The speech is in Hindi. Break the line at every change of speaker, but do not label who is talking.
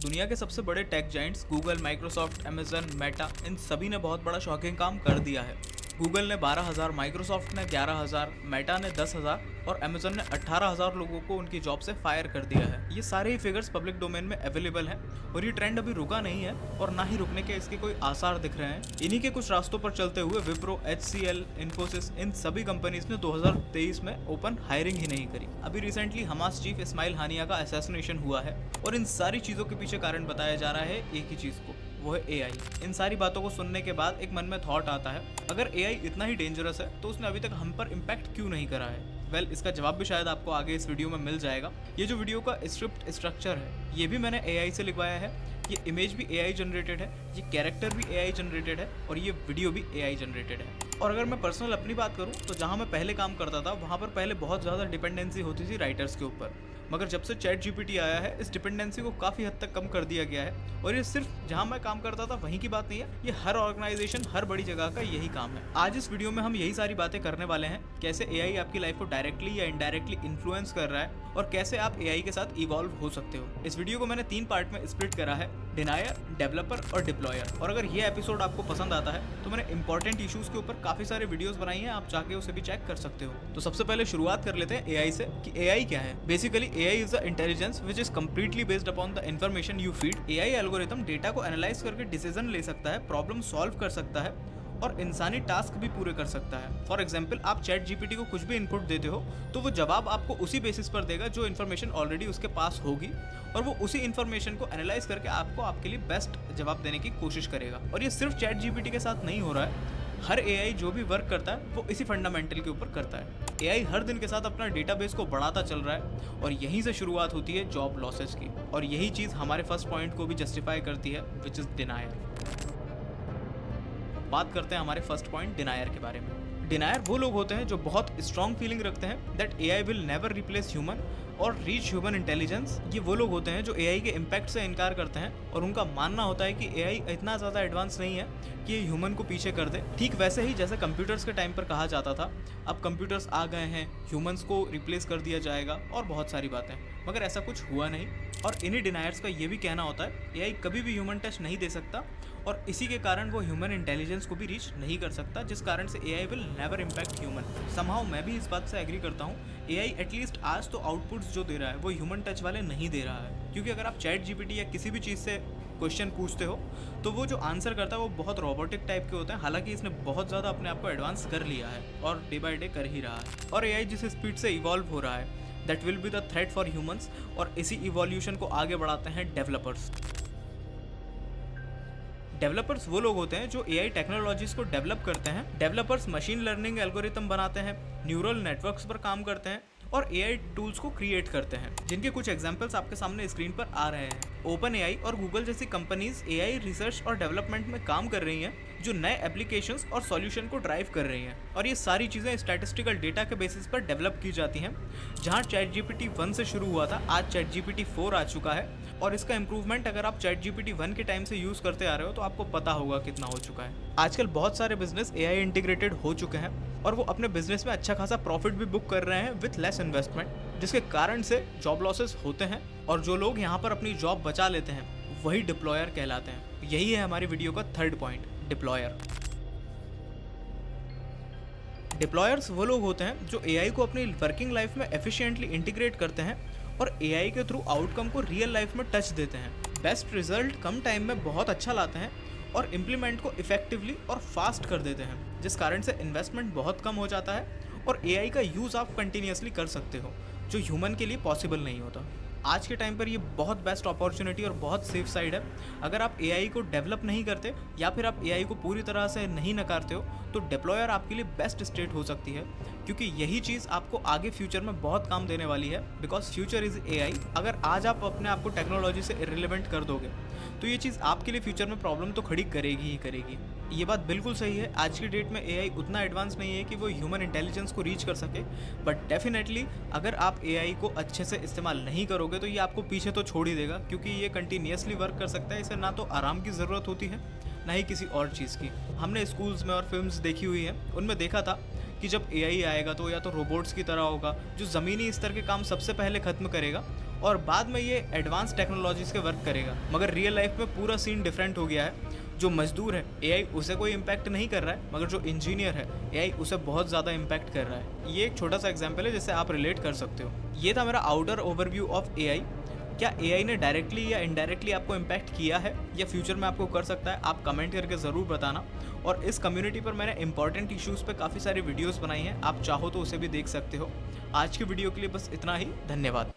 दुनिया के सबसे बड़े tech giants Google, Microsoft, Amazon, Meta इन सभी ने बहुत बड़ा शॉकिंग काम कर दिया है। गूगल ने 12,000, माइक्रोसॉफ्ट ने 11,000, मेटा ने 10,000 और अमेजन ने 18,000 लोगों को उनकी जॉब से फायर कर दिया है। ये सारे ही फिगर्स पब्लिक डोमेन में अवेलेबल हैं और ये ट्रेंड अभी रुका नहीं है और ना ही रुकने के इसके कोई आसार दिख रहे हैं। इन्हीं के कुछ रास्तों पर चलते हुए विप्रो, HCL, इन्फोसिस इन सभी कंपनीज ने 2023 में ओपन हायरिंग ही नहीं करी। अभी रिसेंटली हमास चीफ इस्माइल हानिया का असैसिनेशन हुआ है और इन सारी चीजों के पीछे कारण बताया जा रहा है एक ही चीज को, वो है AI। इन सारी बातों को सुनने के बाद एक मन में थॉट आता है, अगर AI इतना ही डेंजरस है तो उसने अभी तक हम पर इम्पैक्ट क्यों नहीं करा है। वेल, इसका जवाब भी शायद आपको आगे इस वीडियो में मिल जाएगा। ये जो वीडियो का स्क्रिप्ट स्ट्रक्चर है ये भी मैंने AI से लिखवाया है, ये इमेज भी AI जनरेटेड है, ये कैरेक्टर भी AI जनरेटेड है और ये वीडियो भी AI जनरेटेड है। और अगर मैं पर्सनल अपनी बात करूँ तो जहाँ मैं पहले काम करता था वहाँ पर पहले बहुत ज़्यादा डिपेंडेंसी होती थी राइटर्स के ऊपर, मगर जब से ChatGPT आया है इस डिपेंडेंसी को काफ़ी हद तक कम कर दिया गया है। और ये सिर्फ जहाँ मैं काम करता था वहीं की बात नहीं है, ये हर ऑर्गेनाइजेशन, हर बड़ी जगह का यही काम है। आज इस वीडियो में हम यही सारी बातें करने वाले हैं, कैसे AI आपकी लाइफ को डायरेक्टली या इनडायरेक्टली इन्फ्लुएंस कर रहा है और कैसे आप AI के साथ इवॉल्व हो सकते हो। इस वीडियो को मैंने 3 पार्ट में स्प्लिट करा है, डिनायर, डेवलपर और डिप्लॉयर। और अगर ये एपिसोड आपको पसंद आता है तो मैंने इंपॉर्टेंट इश्यूज के ऊपर काफी सारे वीडियोस बनाई हैं, आप जाके उसे भी चेक कर सकते हो। तो सबसे पहले शुरुआत कर लेते हैं AI से कि AI क्या है। Basically AI is the intelligence which is completely based upon the information you feed. AI algorithm data को एनालाइज करके डिसीजन ले सकता है, प्रॉब्लम सॉल्व कर सकता है और इंसानी टास्क भी पूरे कर सकता है। फॉर एग्जाम्पल, आप ChatGPT को कुछ भी इनपुट देते हो तो वो जवाब आपको उसी बेसिस पर देगा जो इन्फॉर्मेशन ऑलरेडी उसके पास होगी और वो उसी इन्फॉर्मेशन को एनालाइज करके आपको आपके लिए बेस्ट जवाब देने की कोशिश करेगा। और ये सिर्फ ChatGPT के साथ नहीं हो रहा है, हर AI जो भी वर्क करता है वो इसी फंडामेंटल के ऊपर करता है। AI हर दिन के साथ अपना डेटाबेस को बढ़ाता चल रहा है और यहीं से शुरुआत होती है जॉब लॉसेस की। और यही चीज़ हमारे फर्स्ट पॉइंट को भी जस्टिफाई करती है, विच इज़ डिनायर। बात करते हैं हमारे फर्स्ट पॉइंट डिनायर के बारे में। डिनायर वो लोग होते हैं जो बहुत स्ट्रॉन्ग फीलिंग रखते हैं that AI will never replace human और रीच ह्यूमन इंटेलिजेंस। ये वो लोग होते हैं जो AI के इम्पैक्ट से इनकार करते हैं और उनका मानना होता है कि AI इतना ज़्यादा एडवांस नहीं है कि ये ह्यूमन को पीछे कर दे। ठीक वैसे ही जैसे कंप्यूटर्स के टाइम पर कहा जाता था अब कंप्यूटर्स आ गए हैं, ह्यूमंस को रिप्लेस कर दिया जाएगा और बहुत सारी बातें, मगर ऐसा कुछ हुआ नहीं। और इन्हीं डिनायर्स का ये भी कहना होता है AI कभी भी ह्यूमन टच नहीं दे सकता और इसी के कारण वो ह्यूमन इंटेलिजेंस को भी रीच नहीं कर सकता, जिस कारण से AI will never impact human. Somehow मैं भी इस बात से एग्री करता हूँ, AI एटलीस्ट आज तो आउटपुट्स जो दे रहा है वो ह्यूमन टच वाले नहीं दे रहा है। क्योंकि अगर आप ChatGPT या किसी भी चीज़ से क्वेश्चन पूछते हो तो वो जो आंसर करता है वो बहुत रोबोटिक टाइप के होते हैं। हालांकि इसने बहुत ज़्यादा अपने आप को एडवांस कर लिया है और डे बाय डे कर ही रहा है। और AI जिस स्पीड से इवॉल्व हो रहा है that will be the threat for humans और इसी इवोल्यूशन को आगे बढ़ाते हैं डेवलपर्स। डेवलपर्स वो लोग होते हैं जो AI टेक्नोलॉजीज को डेवलप करते हैं। डेवलपर्स मशीन लर्निंग एल्गोरिथम बनाते हैं, न्यूरल नेटवर्क्स पर काम करते हैं और AI टूल्स को क्रिएट करते हैं, जिनके कुछ एग्जांपल्स आपके सामने स्क्रीन पर आ रहे हैं। OpenAI और गूगल जैसी कंपनीज AI रिसर्च और डेवलपमेंट में काम कर रही हैं जो नए एप्लीकेशंस और सॉल्यूशन को ड्राइव कर रही हैं। और ये सारी चीज़ें स्टैटिस्टिकल डेटा के बेसिस पर डेवलप की जाती हैं। जहाँ ChatGPT 1 से शुरू हुआ था, आज ChatGPT 4 आ चुका है और इसका इम्प्रूवमेंट अगर आप ChatGPT 1 के टाइम से यूज़ करते आ रहे हो तो आपको पता होगा कितना हो चुका है। आजकल बहुत सारे बिजनेस AI इंटीग्रेटेड हो चुके हैं और वो अपने बिजनेस में अच्छा खासा प्रॉफिट भी बुक कर रहे हैं विथ लेस इन्वेस्टमेंट, जिसके कारण से जॉब लॉसेस होते हैं और जो लोग यहाँ पर अपनी जॉब बचा लेते हैं वही डिप्लॉयर कहलाते हैं। यही है हमारी वीडियो का थर्ड पॉइंट, डिप्लॉयर। डिप्लॉयर्स वो लोग होते हैं जो AI को अपनी वर्किंग लाइफ में एफिशिएंटली इंटीग्रेट करते हैं और AI के थ्रू आउटकम को रियल लाइफ में टच देते हैं, बेस्ट रिजल्ट कम टाइम में बहुत अच्छा लाते हैं और इम्प्लीमेंट को इफेक्टिवली और फास्ट कर देते हैं, जिस कारण से इन्वेस्टमेंट बहुत कम हो जाता है और AI का यूज़ आप कंटिन्यूसली कर सकते हो जो ह्यूमन के लिए पॉसिबल नहीं होता। आज के टाइम पर ये बहुत बेस्ट अपॉर्चुनिटी और बहुत सेफ साइड है। अगर आप AI को डेवलप नहीं करते या फिर आप AI को पूरी तरह से नहीं नकारते हो तो डिप्लॉयर आपके लिए बेस्ट स्टेट हो सकती है, क्योंकि यही चीज़ आपको आगे फ्यूचर में बहुत काम देने वाली है, बिकॉज फ्यूचर इज़ AI। अगर आज आप अपने आप को टेक्नोलॉजी से इरिलेवेंट कर दोगे तो ये चीज़ आपके लिए फ्यूचर में प्रॉब्लम तो खड़ी करेगी ही करेगी। ये बात बिल्कुल सही है, आज की डेट में AI उतना एडवांस नहीं है कि वो ह्यूमन इंटेलिजेंस को रीच कर सके, बट डेफिनेटली अगर आप AI को अच्छे से इस्तेमाल नहीं करोगे तो ये आपको पीछे तो छोड़ ही देगा, क्योंकि ये कंटिन्यूसली वर्क कर सकता है। इसे ना तो आराम की ज़रूरत होती है ना ही किसी और चीज़ की। हमने स्कूल्स में और फिल्म्स देखी हुई है, उनमें देखा था कि जब AI आएगा तो या तो रोबोट्स की तरह होगा जो ज़मीनी स्तर के काम सबसे पहले ख़त्म करेगा और बाद में ये एडवांस टेक्नोलॉजीज के वर्क करेगा। मगर रियल लाइफ में पूरा सीन डिफरेंट हो गया है। जो मजदूर है एआई उसे कोई इम्पैक्ट नहीं कर रहा है, मगर जो इंजीनियर है एआई उसे बहुत ज़्यादा इम्पैक्ट कर रहा है। ये एक छोटा सा एग्जाम्पल है जिससे आप रिलेट कर सकते हो। ये था मेरा आउटर ओवरव्यू ऑफ एआई। क्या एआई ने डायरेक्टली या इनडायरेक्टली आपको इम्पैक्ट किया है या फ्यूचर में आपको कर सकता है? आप कमेंट करके ज़रूर बताना। और इस कम्युनिटी पर मैंने इंपॉर्टेंट इश्यूज़ पे काफ़ी सारी वीडियोस बनाई हैं, आप चाहो तो उसे भी देख सकते हो। आज की वीडियो के लिए बस इतना ही। धन्यवाद।